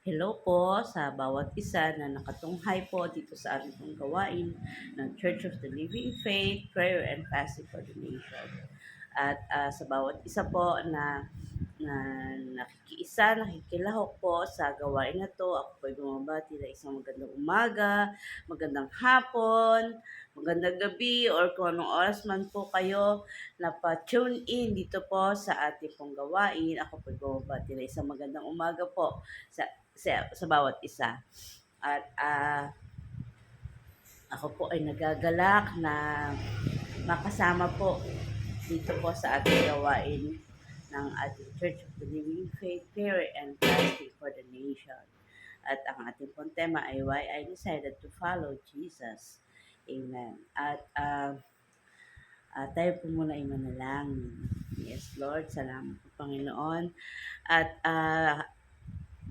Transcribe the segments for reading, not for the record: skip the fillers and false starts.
Hello po sa bawat isa na nakatunghay po dito sa ating pong gawain ng Church of the Living Faith, Prayer and Fasting for the Nation. At sa bawat isa po na nakikiisa, nakikilahok po sa gawain na to, ako po ay bumabati na isang magandang umaga, magandang hapon, magandang gabi, or kung anong oras man po kayo na pa-tune in dito po sa ating pong gawain. Ako po ay bumabati na isang magandang umaga po sa bawat isa. At ako po ay nagagalak na makasama po dito po sa ating gawain ng ating Church of the Living Faith, Prayer and Fasting for the Nation. At ang ating pong tema ay why I decided to follow Jesus. Amen. At tayo po muna ay manalangin. Yes, Lord, salamat po Panginoon. At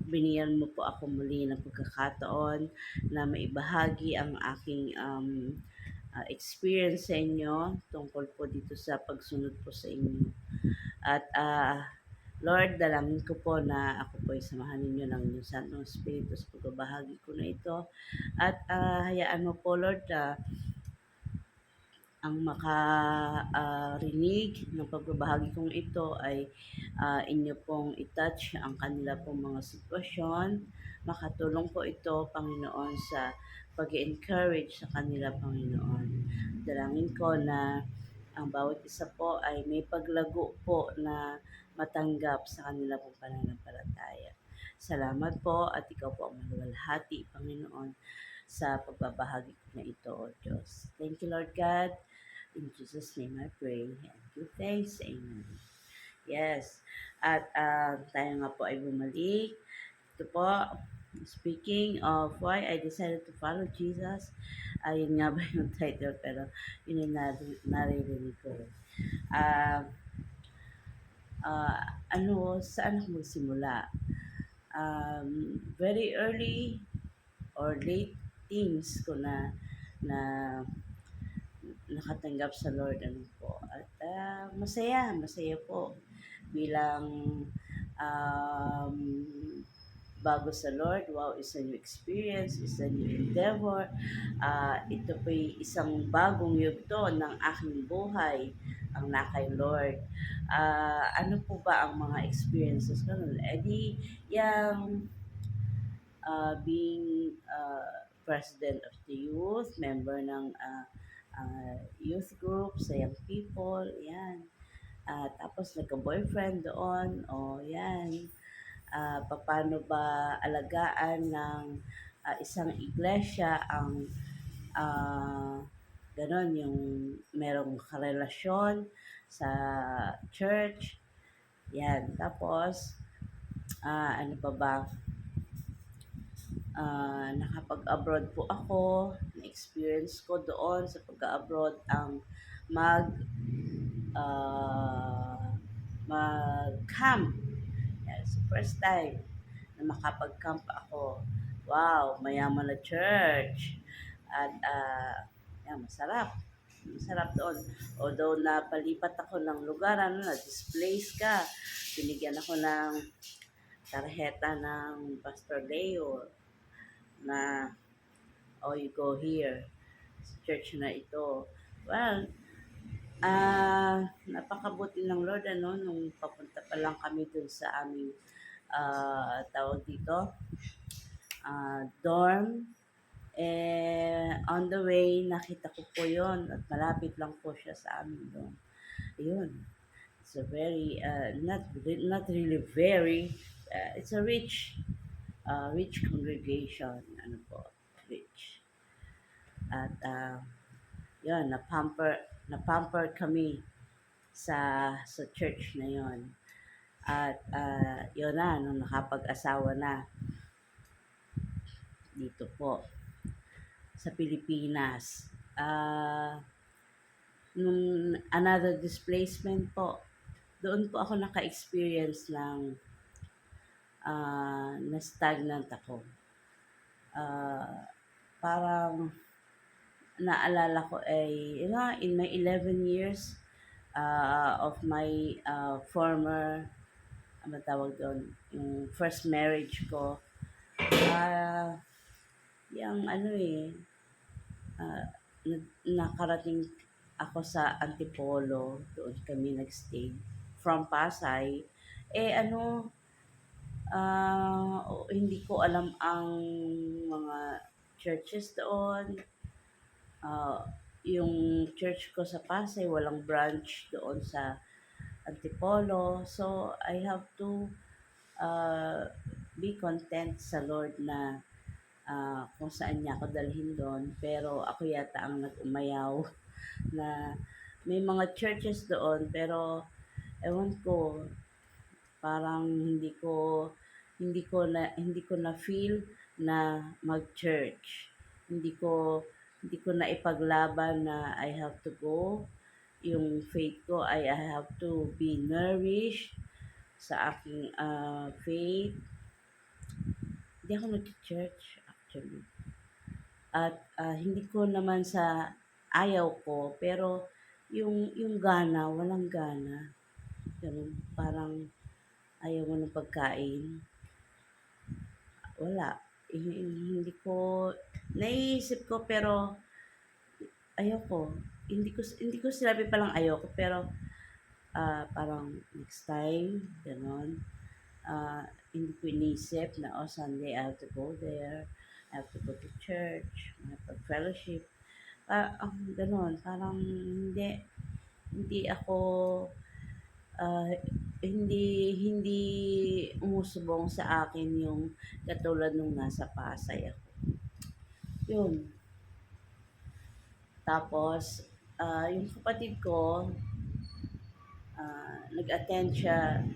binigyan mo po ako muli ng pagkakataon na maibahagi ang aking experience sa inyo tungkol po dito sa pagsunod po sa inyo. At Lord, dalangin ko po na ako po ay samahan ninyo ng inyong Santong Espiritu sa pagbabahagi ko na ito. At hayaan mo po, Lord, ang makarinig ng pagbabahagi kong ito ay inyo pong itouch ang kanila pong mga sitwasyon. Makatulong po ito, Panginoon, sa pag-encourage sa kanila, Panginoon. Dalangin ko na ang bawat isa po ay may paglago po na matanggap sa kanila pong pananampalataya. Salamat po at ikaw po ang maluwalhati, Panginoon, sa pagbabahagi ko na ito, O Diyos. Thank you, Lord God. In Jesus' name I pray and give thanks. Amen. Yes. At tayo nga po ay bumalik. Ito po, speaking of why I decided to follow Jesus. Ayun nga ba yung title, pero yun yung naririnig ko. Saan ako magsimula? Very early or late teens ko na nakatanggap sa Lord po. At masaya po bilang um, bago sa Lord. Wow, it's a new experience, it's a new endeavor. Ito po isang bagong yugto ng aking buhay ang nakay Lord. Ano po ba ang mga experiences ko nun? Yung being president of the youth, member ng youth group sa young people, yan. Tapos nagka-boyfriend doon, yan. Paano ba alagaan ng isang iglesia ang ganon, yung merong karelasyon sa church, yan. Tapos, ano pa ba, nakapag-abroad po ako, na-experience ko doon sa pag-abroad ang mag-camp. Yes, first time na makapag-camp ako. Wow, mayaman na church. At masarap. Masarap doon. Although napalipat ako ng lugar, na-displace ka. Binigyan ako ng tarjeta ng Pastor Leo na, you go here sa church na ito. Well, napakabuti ng Lord, nung papunta pa lang kami dun sa aming tawag dito, dorm. On the way, nakita ko po yon at malapit lang po siya sa amin doon. Ayun. It's a very, not really very, it's a rich congregation. Ano po, rich. At yun, na-pamper kami sa church na yon. At yun na, nung nakapag-asawa na dito po sa Pilipinas. Nung another displacement po, doon po ako naka-experience ng na-stagnant ako. Parang naalala ko ay, in my 11 years of my former, ano tawag doon, yung first marriage ko, Ah, yang ano, eh, ah, nakarating ako sa Antipolo, doon kami nag-stay from Pasay. Eh, ano, hindi ko alam ang mga churches doon. Ah, yung church ko sa Pasay, walang branch doon sa Antipolo. So, I have to uh, be content sa Lord na kung saan niya ako dalhin doon. Pero ako yata ang nag-umayaw na may mga churches doon pero ewan ko, parang hindi ko na feel na mag-church. Hindi ko hindi ko na ipaglaban na I have to go. Yung faith ko ay I have to be nourished sa aking faith. Hindi ako nag-church actually. At hindi ko naman sa ayaw ko, pero yung gana, walang gana. Ganun, parang ayaw mo ng pagkain. Wala. Hindi ko, naiisip ko pero ayoko. Hindi ko sinabi palang ayoko, pero parang next time, ganon. Hindi ko inisip na, oh, Sunday I have to go there. I have to go to church, fellowship. Ganon, parang hindi ako, ah, hindi umusubong sa akin yung katulad nung nasa Pasay ako. Yun. Tapos, yung kapatid ko, nag-attend siya,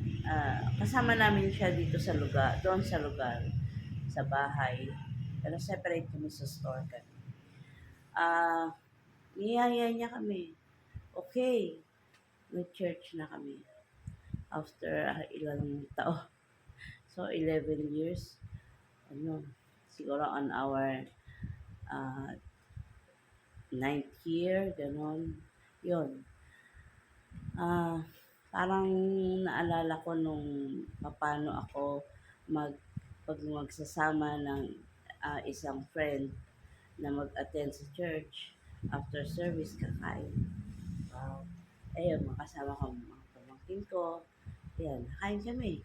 kasama namin siya dito sa lugar, doon sa lugar, sa bahay. Pero separate kami sa store kami. Niyaya niya kami. Okay, nag-church na kami. After ilang taon. So, 11 years. Ano, siguro on our uh, ninth year, ganon. Yun. Ah, parang naalala ko nung paano ako pag magsasama ng isang friend na mag-attend sa church after service kakain. Wow. Ayun, makasama ko mga pamangkin ko. Yan, kain kami.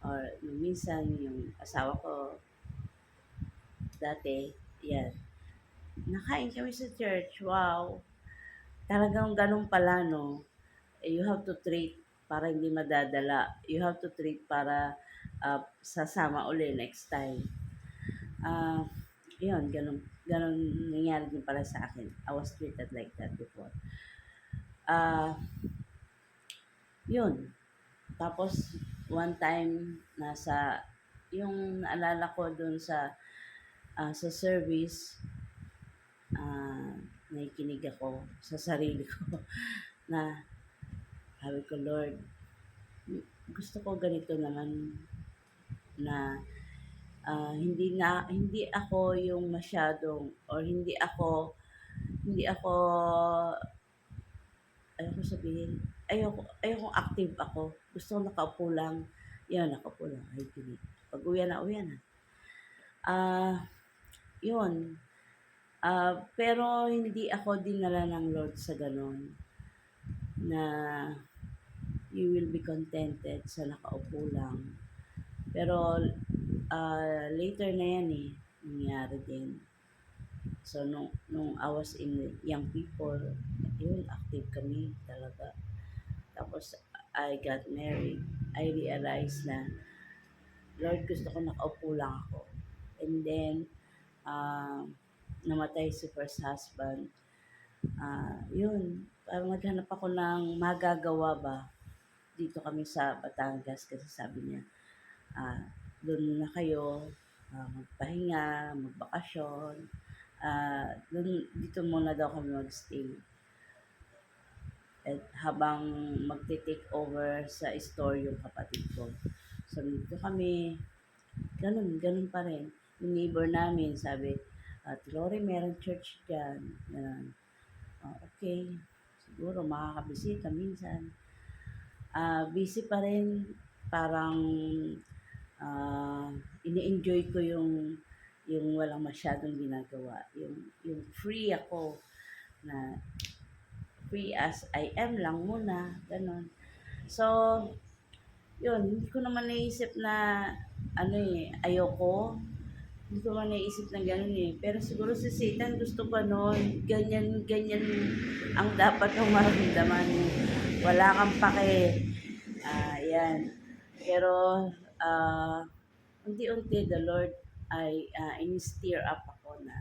Or minsan yung asawa ko dati, yan. Nakain kami sa church. Wow. Talagang ganun pala, no? You have to treat para hindi madadala. You have to treat para sasama uli next time. Uh, Yun, ganun nangyari din pala sa akin. I was treated like that before. Uh, Yun. Tapos, one time, yung naalala ko dun sa service, nakikinig ako sa sarili ko na sabi ko, Lord, gusto ko ganito naman na hindi ako yung masyadong or hindi ako ayoko sabihin ayoko active ako. Gusto ko nakaupo lang. Yan, nakaupo lang. Ay, kinig. Pag uwi na, uwi na. Yun. Pero hindi ako dinala ng Lord sa ganon na you will be contented sa nakaupo lang. Pero later na yan eh, nangyari din. So, nung I was in young people, yun, active kami talaga. Tapos, I got married. I realized na, Lord, gusto ko nakaupo lang ako. And then, namatay si first husband. Yun, parang naghanap ako ng magagawa ba. Dito kami sa Batangas kasi sabi niya, doon na kayo magpahinga, magbakasyon. Dito muna daw kami magstay. At habang magte-take over sa store yung kapatid ko. So, dito kami, ganun pa rin. Yung neighbor namin, sabi, Lori, meron church dyan. Okay, siguro makakabisita minsan. Busy pa rin, parang ah, ini-enjoy ko yung walang masyadong ginagawa, yung free ako na free as I am lang muna, gano'n. So, yun, hindi ko naman naisip na ano eh, ayoko. Hindi ko naman naisip na gano'n eh. Pero siguro si Satan gusto pa nun, ganyan, ganyan ang dapat mong maramdaman. Wala kang pake. Yan. Pero, unti-unti the Lord ay in-stir up ako na,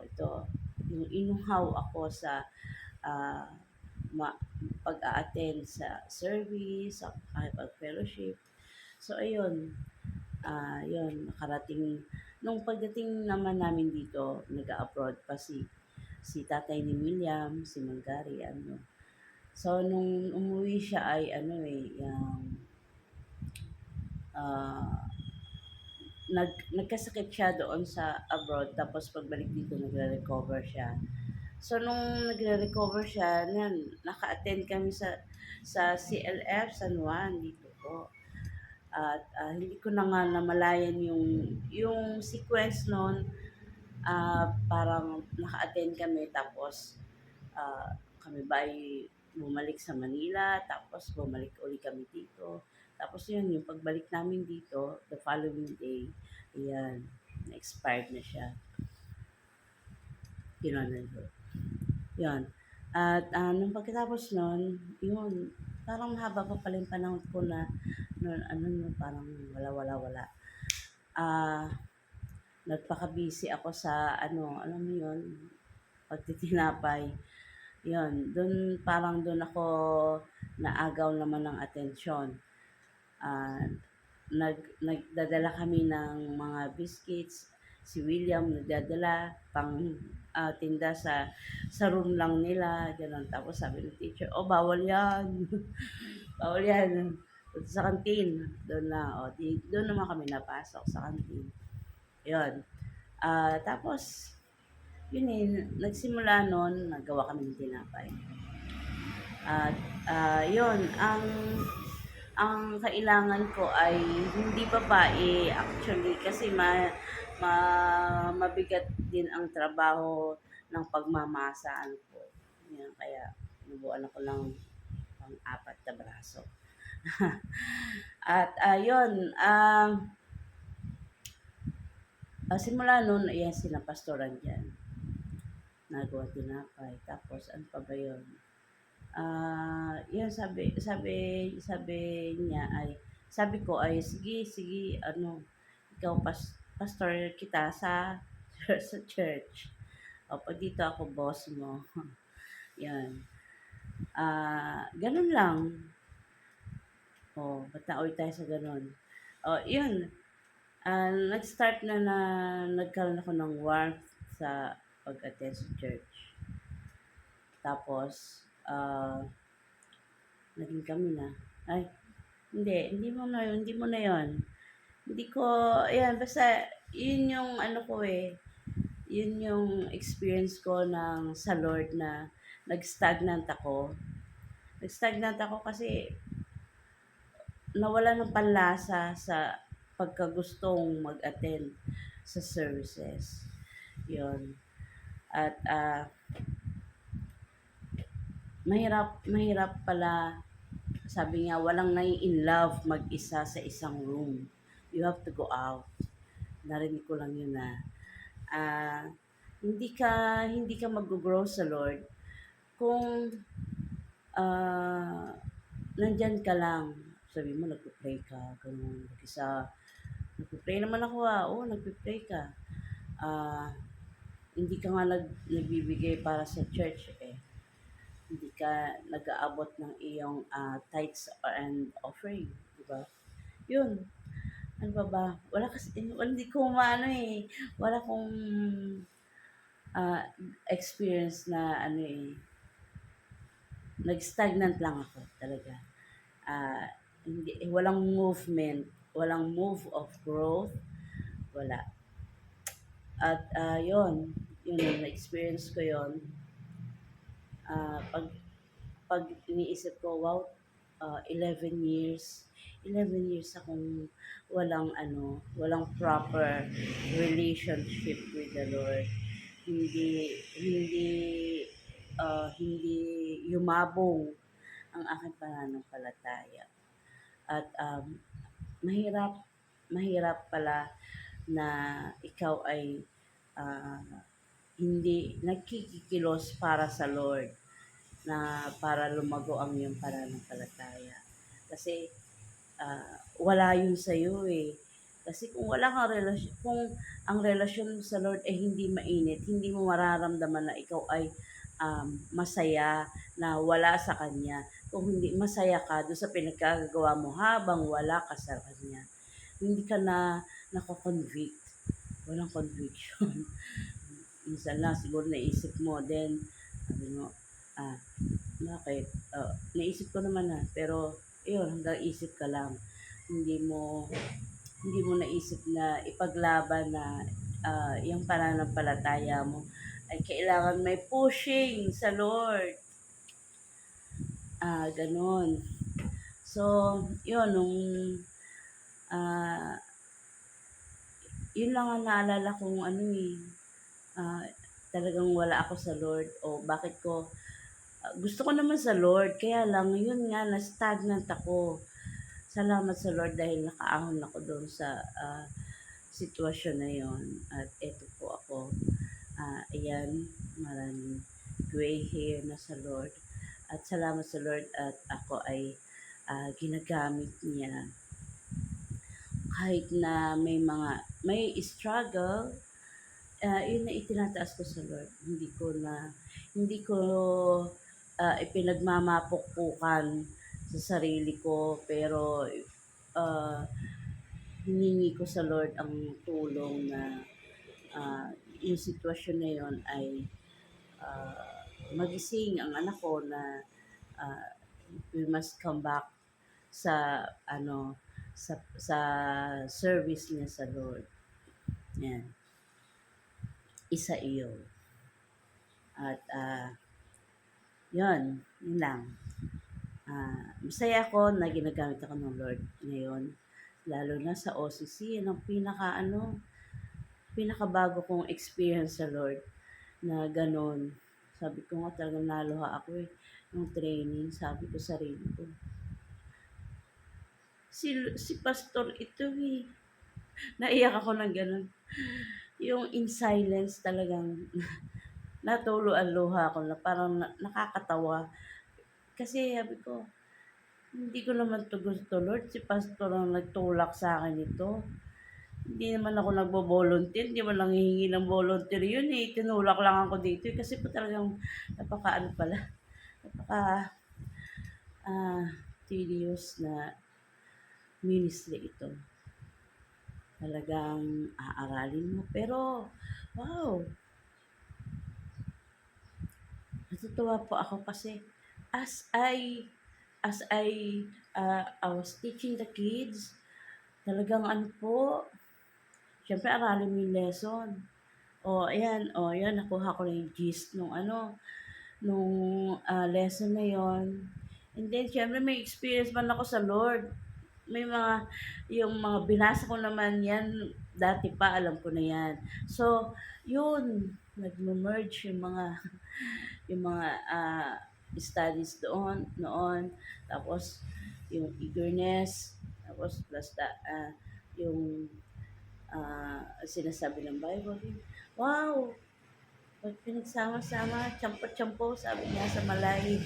ito, yung inuhaw ako sa ah, ma- pag-a-attend sa service, sa pag-fellowship. So, ayun, yun, nakarating, nung pagdating naman namin dito, nag-abroad pa si tatay ni William, si Mangari, ano. So, nung umuwi siya ay, ano eh, yung, ah, nagkasakit siya doon sa abroad, tapos pagbalik dito, nagre-recover siya. So, nung nagre-recover siya, naka-attend kami sa CLF San Juan dito po. At hindi ko na nga namalayan yung sequence noon, parang naka-attend kami tapos kami ba ay bumalik sa Manila, tapos bumalik uli kami dito. Tapos yun, yung pagbalik namin dito, the following day, ayan, na-expired na siya. Yun, yun. At nung pagkatapos nun, yun, parang mahaba pa pala yung panahon ko na, nun, ano, parang wala. Ah, nagpaka-busy ako sa ano, alam mo yun, pagtitinapay. Yun, dun ako naagaw naman ng atensyon. Ah, nagdadala kami ng mga biscuits. Si William nagdadala pang tinda sa room lang nila, gano'n. Tapos sabi ng teacher, "Oh, bawal 'yan." Bawal 'yan. Sa kantin, doon na, doon naman kami napasok sa kantin. 'Yun. Tapos yun eh, nagsimula nun, naggawa kami ng tinapay. At yun, ang kailangan ko ay hindi babae actually kasi mabigat din ang trabaho ng pagmamasaan ko. Yan, kaya nabuan ako ng pang-apat na braso. At yun, simula nun, ayan sila pastoran dyan. Nagawa tinapay. Tapos ano pa ba yun? Yun sabi niya ay, sabi ko ay sige ano, ikaw pastor kita sa sa church. O pag dito ako boss mo. Yan. Ganun lang. Ba't nauwi tayo sa ganun? Yun. Nag-start na nagkaroon ako ng warmth sa pag-attend sa church. Tapos, naging kami na. Ay, hindi mo na yun. Hindi ko, ayan, basta, yun yung ano ko eh, yun yung experience ko sa Lord na nag-stagnant ako. Nag-stagnant ako kasi nawala ng panlasa sa pagkagustong mag-attend sa services. Yun. At mahirap pala. Sabi nga, walang in love mag-isa sa isang room. You have to go out. Narinig ko lang yun na hindi ka mag-grow sa Lord kung nandyan ka lang. Sabi mo, nagpo-pray ka, ganun, mag-isa. Nagpo-pray naman ako oo, nagpo-pray ka. Hindi ka nga nagbibigay para sa church eh. Hindi ka nag-aabot ng iyong tithes and offering, di ba? Yun. Ano ba? Wala kasi, hindi ko maano eh. Wala kong experience na ano eh. Nag-stagnant lang ako talaga. Walang movement, walang move of growth, wala. At yun, na-experience ko yun. Pag iniisip ko, wow, 11 years, 11 years akong walang proper relationship with the Lord. Hindi hindi hindi yumabong ang aking pananampalataya. At mahirap mahirap pala na ikaw ay ah, hindi nagkikilos para sa Lord, na para lumago ang iyong pananampalataya. Kasi wala yun sa iyo eh. Kasi kung wala kang relasyon, kung ang relasyon mo sa Lord ay hindi mainit, hindi mo mararamdaman na ikaw ay masaya na wala sa Kanya. Kung hindi masaya ka doon sa pinagkagagawa mo habang wala ka sa Kanya, hindi ka na nako-convict. Walang conviction. Minsan lang siguro naisip mo, then sabi mo, ah, bakit? Naisip ko naman na, pero yun, hanggang isip ka lang. Hindi mo hindi mo naisip na ipaglaban na yung pananampalataya mo ay kailangan may pushing sa Lord. Ganon. So, yun, ah, yun lang ang naalala kong ah, talagang wala ako sa Lord o bakit ko gusto ko naman sa Lord, kaya lang yun nga na-stagnant ako. Salamat sa Lord dahil nakaahon ako doon sa sitwasyon na yon at eto po ako. Ayan, maraming gray hair na sa Lord. At salamat sa Lord at ako ay ginagamit niya kahit na may struggle, yun na itinataas ko sa Lord. Hindi ko ipinagmamapukpukan sa sarili ko, pero uh, hiningi ko sa Lord ang tulong na yung sitwasyon na yun ay magising ang anak ko na uh, we must come back sa sa service niya sa Lord. Yan. Isa iyon. At yun lang. Masaya ako na ginagamit ako ng Lord ngayon. Lalo na sa OCC, yan ang pinakabago kong experience sa Lord na ganon. Sabi ko nga talagang naluha ako ng training. Sabi ko sa sarili ko, si pastor ito eh. Naiyak ako ng ganon. Yung in silence talagang natulo ang luha ko na parang nakakatawa. Kasi sabi ko, hindi ko naman to gusto, Lord. Si pastor ang nagtulak sa akin ito. Hindi naman ako nagbo-volunteer. Hindi man lang hihingi ng volunteer yun eh. Tinulak lang ako dito eh. Kasi po talagang napaka tedious na ministry ito. Talagang aaralin mo. Pero, wow, natutuwa po ako kasi as I I was teaching the kids, talagang syempre aralin mo yung lesson. Ayan, nakuha ko na yung gist nung lesson na yon. And then, syempre may experience man ako sa Lord. Yung mga binasa ko naman yan, dati pa, alam ko na yan. So, yun, nag-merge yung mga studies noon, tapos yung eagerness, tapos plus yung sinasabi ng Bible. Wow! Pag pinagsama-sama, tsampo-tsampo, sabi niya sa Malay,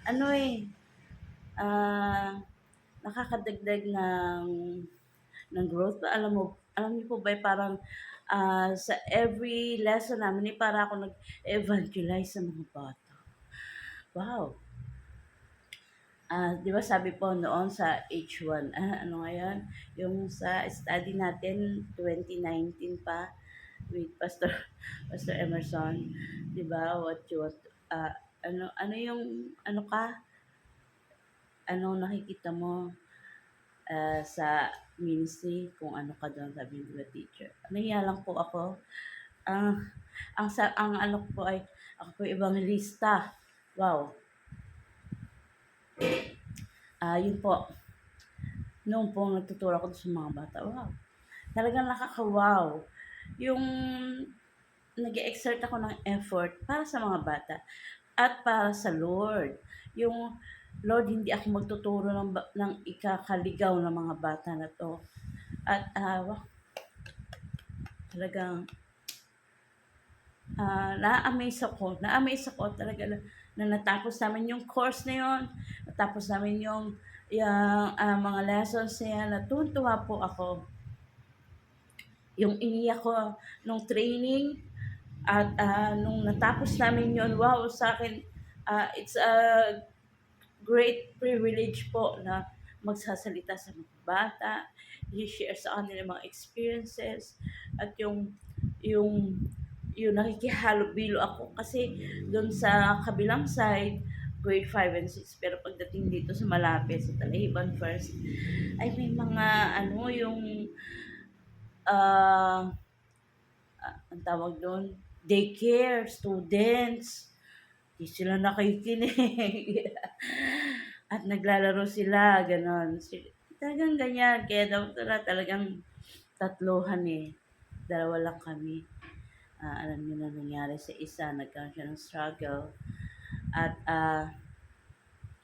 ano eh, nakakadagdag ng growth. Alam niyo po ba, parang sa every lesson namin, para ako nag-evangelize sa mga bata. Wow! Di ba sabi po noon sa H1, ano ngayon, yung sa study natin, 2019 pa, with Pastor Emerson, di ba, what you want, ano yung, ano nakikita mo sa ministry, kung ano ka doon, sabi ng teacher. Nahiya lang po ako. Ang ano po ay, ako po evangelista. Wow. Yun po. noon po nagtuturo ako sa mga bata, wow, talagang nakaka-wow. Yung nag-e-exert ako ng effort para sa mga bata at para sa Lord. Yung, Lord, hindi ako magtuturo ng ikakaligaw ng mga bata na 'to. At, talagang, na-amaze ako talaga na natapos namin yung course na yun, natapos namin yung mga lessons na yan, natutuwa po ako. Yung iniyak ko nung training at nung natapos namin yun, wow, sa akin, it's a great privilege po na magsasalita sa mga bata, i-share sa kanila mga experiences, at yung nakikihalubilo ako kasi doon sa kabilang side, grade 5 and 6. Pero pagdating dito sa malapit, sa Talahiban First, ay may mga ano, ah, ang tawag doon, daycare students. Di sila nakikinig. At naglalaro sila, gano'n. Talagang ganyan. Kaya daw talagang tatluhan eh. Dalawa lang kami. Alam niyo na nangyari sa isa, nagkaroon siya ng struggle. At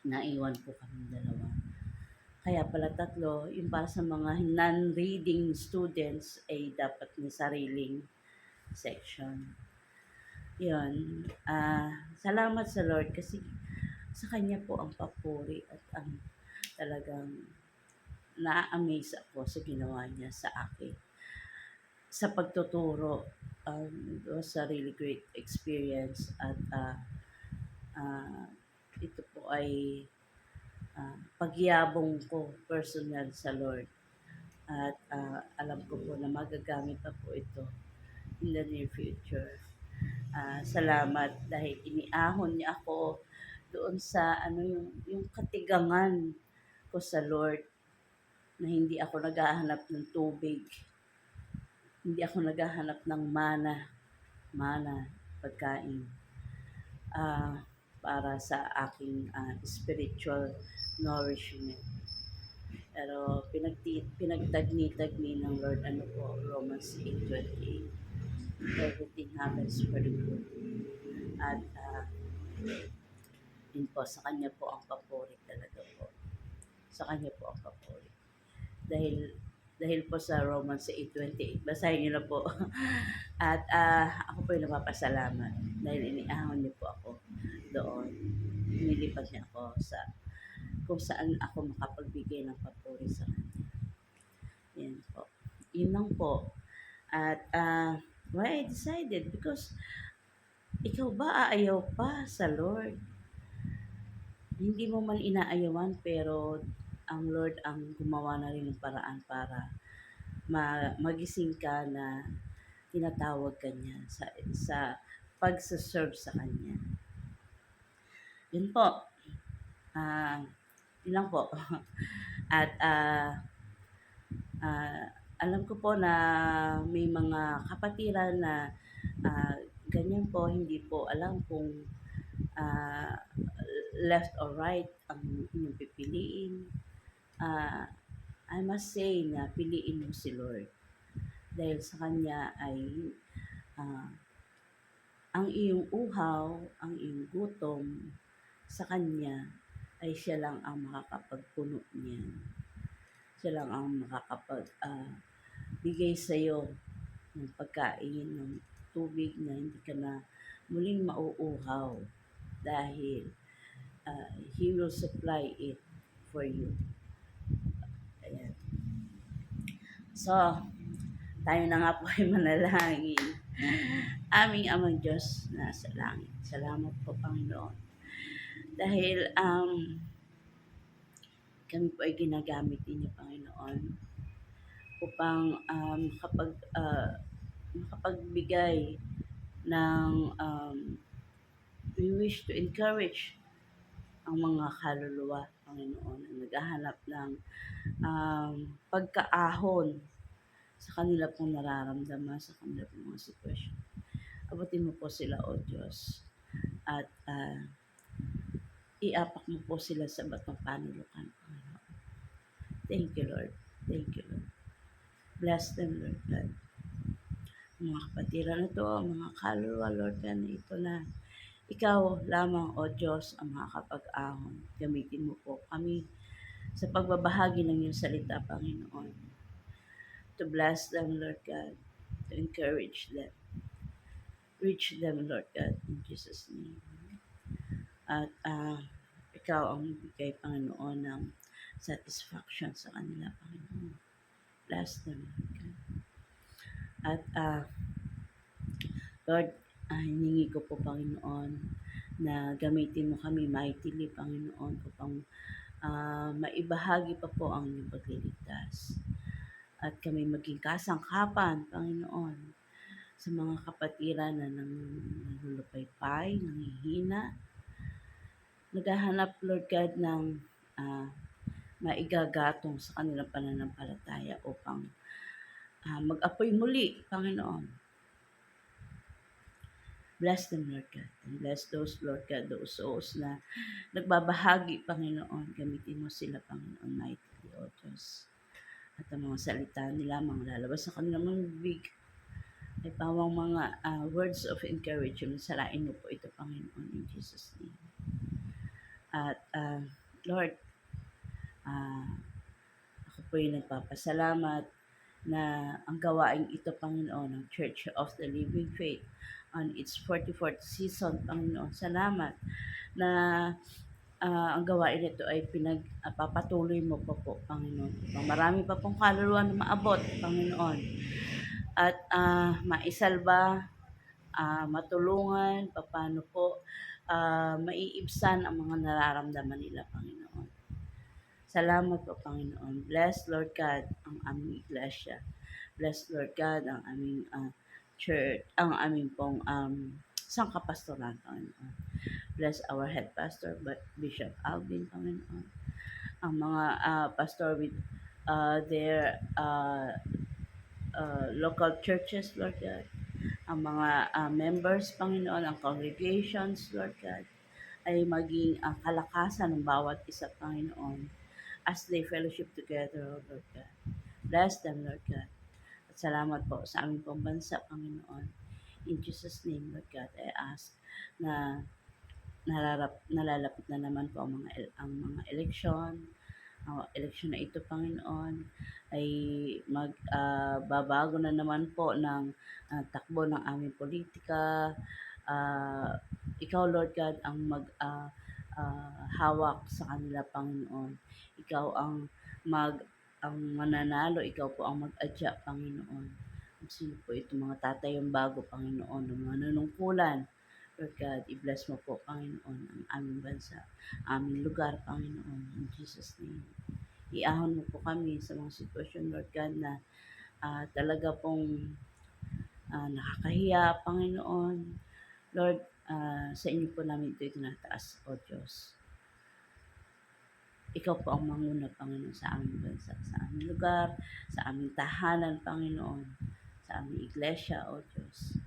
naiwan po kami dalawa. Kaya pala tatlo, yung para sa mga non-reading students ay dapat may sariling section. Yun. Salamat sa Lord kasi sa Kanya po ang papuri at ang talagang na-amaze ako sa ginawa niya sa akin. Sa pagtuturo, it was a really great experience at ito po ay pagyabong ko personal sa Lord. At alam ko po na magagamit pa po ito in the near future. Salamat dahil iniahon niya ako doon sa yung katigangan ko sa Lord na hindi ako naghahanap ng tubig, hindi ako naghahanap ng mana, pagkain, para sa aking spiritual nourishment. Pero pinagtagni-tagni ng Lord, Romans 8:28. Everything happens for the good. At yun po, sa Kanya po ang papuri talaga po. Sa Kanya po ang papuri. Dahil po sa Romans 8:28, basahin niyo na po. At ako po ay napapasalamat dahil iniahon niyo po ako doon. Nilipat niya ako sa kung saan ako makapagbigay ng papuri sa Kanya. Yan po. Yun lang po. At why I decided? Because ikaw ba aayaw pa sa Lord? Hindi mo man inaayawan pero ang Lord ang gumawa na rin ng paraan para magising ka na tinatawag ka niya sa pagsaserve sa Kanya. Yun po. Yun lang po. At alam ko po na may mga kapatiran na ganyan po, hindi po alam kung left or right ang inyong pipiliin. I must say na piliin mo si Lord. Dahil sa Kanya ay ang iyong uhaw, ang iyong gutom, sa Kanya ay Siya lang ang makakapagpuno niyan. Siya lang ang makakapagbigay sa iyo ng pagkain, ng tubig na hindi ka na muling mauuhaw dahil He will supply it for you. Ayan. So, tayo na nga po ay manalangin. Aming Amang Diyos na sa langit. Salamat po, Panginoon. Dahil kami po ay ginagamit ninyo, Panginoon, upang makapagbigay ng we wish to encourage ang mga kaluluwa, Panginoon, na naghahanap ng pagkaahon sa kanila pong nararamdaman, sa kanila pong mga sitwasyon. Abutin mo po sila, O Diyos, at iapak mo po sila sa batong panulukan, Panginoon. Thank you, Lord. Thank you, Lord. Bless them, Lord God. Mga kapatiran na to, mga kaluluwa, Lord God, na ito na ikaw lamang, O Diyos, ang makakapag-ahon. Gamitin mo po kami sa pagbabahagi ng iyong salita, Panginoon. To bless them, Lord God. To encourage them. Reach them, Lord God, in Jesus' name. At ikaw ang bigay, Panginoon, ng satisfaction sa kanila, Panginoon. Bless them, Lord God. At Lord, hiningi ko po, Panginoon, na gamitin mo kami mightily, Panginoon, upang maibahagi pa po ang iyong pagliligtas. At kami maging kasangkapan, Panginoon, sa mga kapatiran na nangulupaypay, nanghihina, naghahanap, Lord God, ng maigagatong sa kanilang pananampalataya upang mag-apoy muli, Panginoon. Bless them, Lord God. And bless those, Lord God, those souls na nagbabahagi, Panginoon. Gamitin mo sila, Panginoon, mightily, O Diyos. At ang mga salita nila, mga lalabas sa kanilang mga bibig, ay pawang mga words of encouragement. Salain mo po ito, Panginoon, in Jesus' name. At Lord, ako po yung nagpapasalamat na ang gawain ito, Panginoon, ng Church of the Living Faith on its 44th season, Panginoon. Salamat na ang gawain nito ay pinagpapatuloy mo pa po, Panginoon. Marami pa pong kaluluwa na maabot, Panginoon. At maisalba, matulungan, paano po maiibsan ang mga nararamdaman nila, Panginoon. Salamat po, Panginoon. Bless, Lord God, ang aming iglesia. Bless, Lord God, ang aming church, ang aming pong sangkapastoran, Panginoon. Bless our head pastor, Bishop Alvin, Panginoon. Ang mga pastor with their local churches, Lord God. Ang mga members, Panginoon, ang congregations, Lord God, ay maging ang kalakasan ng bawat isa, Panginoon, as they fellowship together, Lord God. Bless them, Lord God. At salamat po sa aming pong bansa, Panginoon. In Jesus' name, Lord God, I ask na nalalapit na naman po ang mga eleksyon. Ang eleksyon na ito, Panginoon, ay magbabago na naman po ng takbo ng aming politika. Ikaw, Lord God, ang hawak sa kanila, Panginoon. Ikaw ang mananalo, ikaw po ang mag-adya, Panginoon. Kung sino po itong mga tatayong bago, Panginoon, ng mga nanungkulan. Lord God, i-bless mo po, Panginoon, ang aming bansa, aming lugar, Panginoon, in Jesus' name. Iahon mo po kami sa mga sitwasyon, Lord God, na talaga pong nakakahiya, Panginoon. Lord, sa inyo po namin ito itinataas, O Diyos. Ikaw po ang manguna, Panginoon, sa aming bansa, sa aming lugar, sa aming tahanan, Panginoon, sa aming iglesia, O Diyos.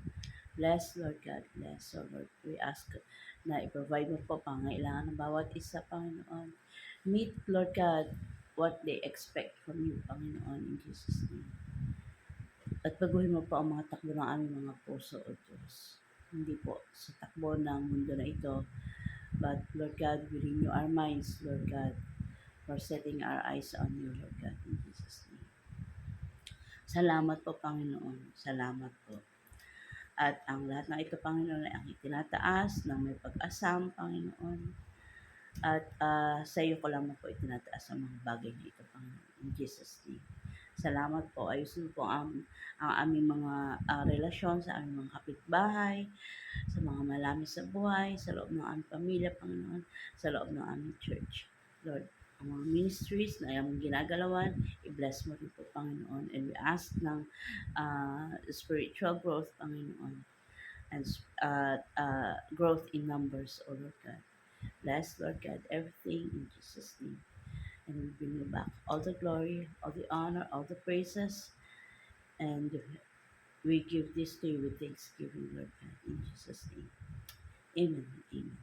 Bless, Lord God, bless, O Lord. We ask na i-provide mo po pangailangan ng bawat isa, Panginoon. Meet, Lord God, what they expect from you, Panginoon, in Jesus' name. At baguhin mo po ang mga takbo ng aming mga puso, O Diyos. Hindi po sa takbo ng mundo na ito, but Lord God, we renew our minds, Lord God, for setting our eyes on you, Lord God, in Jesus' name. Salamat po, Panginoon. Salamat po. At ang lahat ng ito, Panginoon, ay ang itinataas ng may pag-asam, Panginoon. At sa iyo ko lamang po itinataas ang mga bagay na ito, Panginoon. In Jesus' name. Salamat po. Ayusin po ang aming mga relasyon sa aming mga kapitbahay, sa mga malami sa buhay, sa loob ng aming pamilya, Panginoon, sa loob ng aming church. Lord, ang mga ministries na aming ginagalawan, i-bless mo rin po, Panginoon. And we ask ng spiritual growth, Panginoon, and growth in numbers, O Lord God. Bless, Lord God, everything in Jesus' name. And we bring you back all the glory, all the honor, all the praises. And we give this to you with thanksgiving, Lord God, in Jesus' name. Amen. Amen.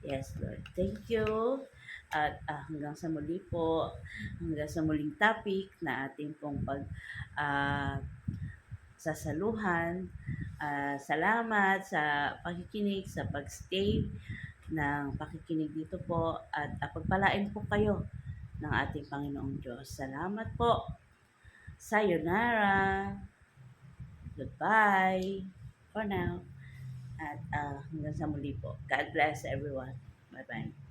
Yes, Lord. Thank you. At hanggang sa muli po, hanggang sa muling topic na ating pong ah, sasaluhan. Salamat sa pakikinig, sa pagstay ng pakikinig dito po at pagpalain po kayo ng ating Panginoong Diyos. Salamat po. Sayonara. Goodbye for now. At hanggang sa muli po. God bless everyone. Bye-bye.